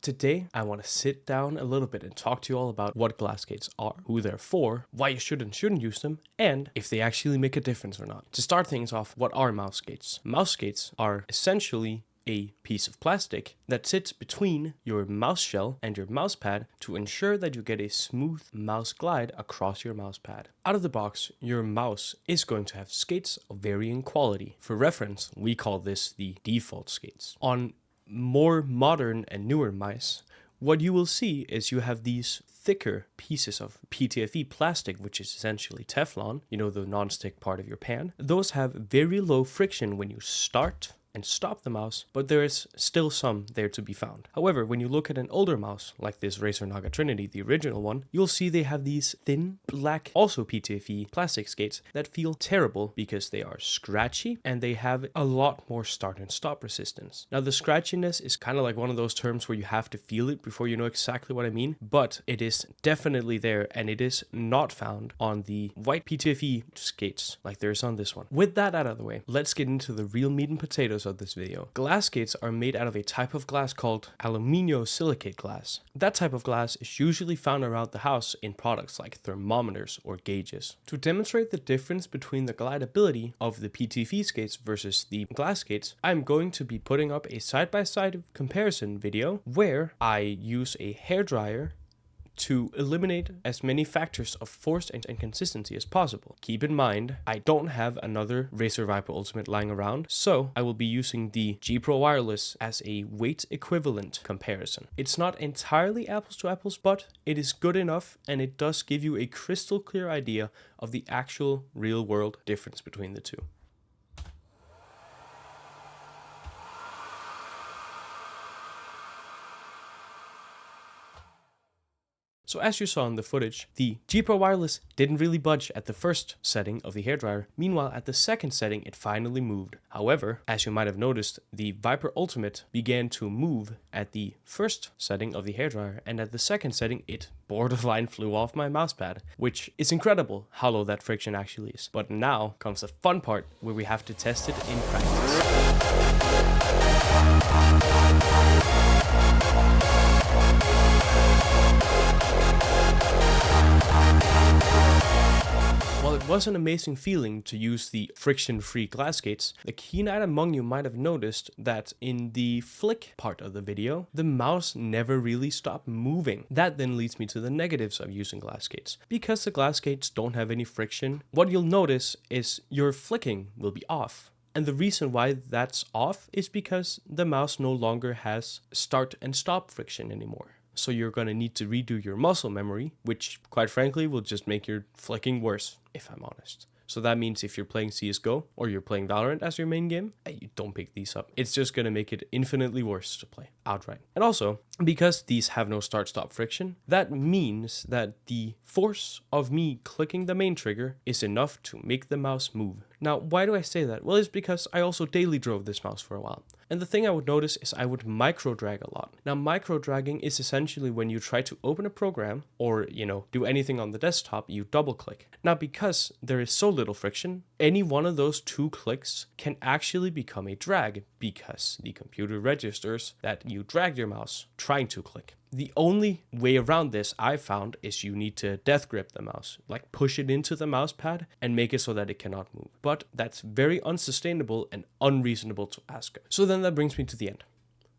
Today, I want to sit down a little bit and talk to you all about what glass skates are, who they're for, why you should and shouldn't use them, and if they actually make a difference or not. To start things off, what are mouse skates? Mouse skates are essentially a piece of plastic that sits between your mouse shell and your mouse pad to ensure that you get a smooth mouse glide across your mouse pad. Out of the box, your mouse is going to have skates of varying quality. For reference, we call this the default skates. On more modern and newer mice, what you will see is you have these thicker pieces of PTFE plastic, which is essentially Teflon, you know, the non-stick part of your pan. Those have very low friction when you start and stop the mouse, but there is still some there to be found. However, when you look at an older mouse, like this Razer Naga Trinity, the original one, you'll see they have these thin, black, also PTFE plastic skates that feel terrible because they are scratchy and they have a lot more start and stop resistance. Now, the scratchiness is kind of like one of those terms where you have to feel it before you know exactly what I mean, but it is definitely there and it is not found on the white PTFE skates like there is on this one. With that out of the way, let's get into the real meat and potatoes of this video. Glass skates are made out of a type of glass called aluminosilicate glass. That type of glass is usually found around the house in products like thermometers or gauges. To demonstrate the difference between the glideability of the PTFE skates versus the glass skates, I'm going to be putting up a side-by-side comparison video where I use a hairdryer to eliminate as many factors of force and consistency as possible. Keep in mind, I don't have another Razer Viper Ultimate lying around, so I will be using the G Pro Wireless as a weight equivalent comparison. It's not entirely apples to apples, but it is good enough and it does give you a crystal clear idea of the actual real world difference between the two. So as you saw in the footage, the G Pro Wireless didn't really budge at the first setting of the hairdryer. Meanwhile, at the second setting, it finally moved. However, as you might have noticed, the Viper Ultimate began to move at the first setting of the hairdryer, and at the second setting, it borderline flew off my mousepad, which is incredible how low that friction actually is. But now comes the fun part where we have to test it in practice. While it was an amazing feeling to use the friction-free glass skates, the keen-eyed among you might have noticed that in the flick part of the video, the mouse never really stopped moving. That then leads me to the negatives of using glass skates. Because the glass skates don't have any friction, what you'll notice is your flicking will be off. And the reason why that's off is because the mouse no longer has start and stop friction anymore. So you're going to need to redo your muscle memory, which quite frankly will just make your flicking worse, if I'm honest. So that means if you're playing CSGO or you're playing Valorant as your main game, you don't pick these up. It's just going to make it infinitely worse to play outright. And also, because these have no start-stop friction, that means that the force of me clicking the main trigger is enough to make the mouse move. Now, why do I say that? Well, it's because I also daily drove this mouse for a while. And the thing I would notice is I would micro drag a lot. Now, micro dragging is essentially when you try to open a program or, do anything on the desktop, you double click. Now, because there is so little friction, any one of those two clicks can actually become a drag because the computer registers that you dragged your mouse trying to click. The only way around this I've found is you need to death grip the mouse, like push it into the mouse pad and make it so that it cannot move. But that's very unsustainable and unreasonable to ask. So then that brings me to the end.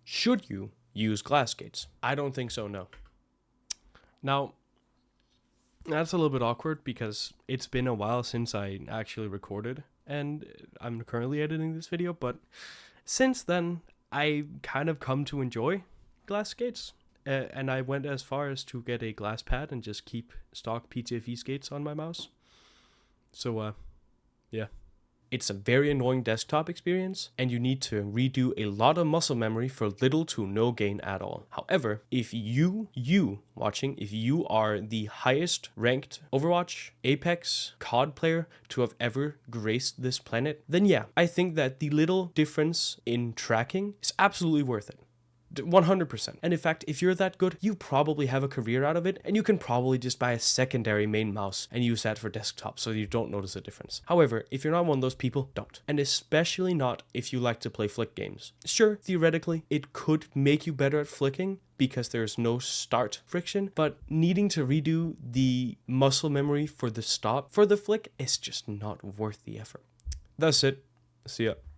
Should you use glass skates? I don't think so, no. Now, that's a little bit awkward because it's been a while since I actually recorded and I'm currently editing this video, but since then, I kind of come to enjoy glass skates. And I went as far as to get a glass pad and just keep stock PTFE skates on my mouse. So, yeah. It's a very annoying desktop experience, and you need to redo a lot of muscle memory for little to no gain at all. However, if you watching, if you are the highest ranked Overwatch, Apex, COD player to have ever graced this planet, then yeah, I think that the little difference in tracking is absolutely worth it. 100%. And in fact, if you're that good, you probably have a career out of it, and you can probably just buy a secondary main mouse and use that for desktop so you don't notice a difference. However, if you're not one of those people, don't. And especially not if you like to play flick games. Sure, theoretically, it could make you better at flicking because there's no start friction, but needing to redo the muscle memory for the stop for the flick is just not worth the effort. That's it. See ya.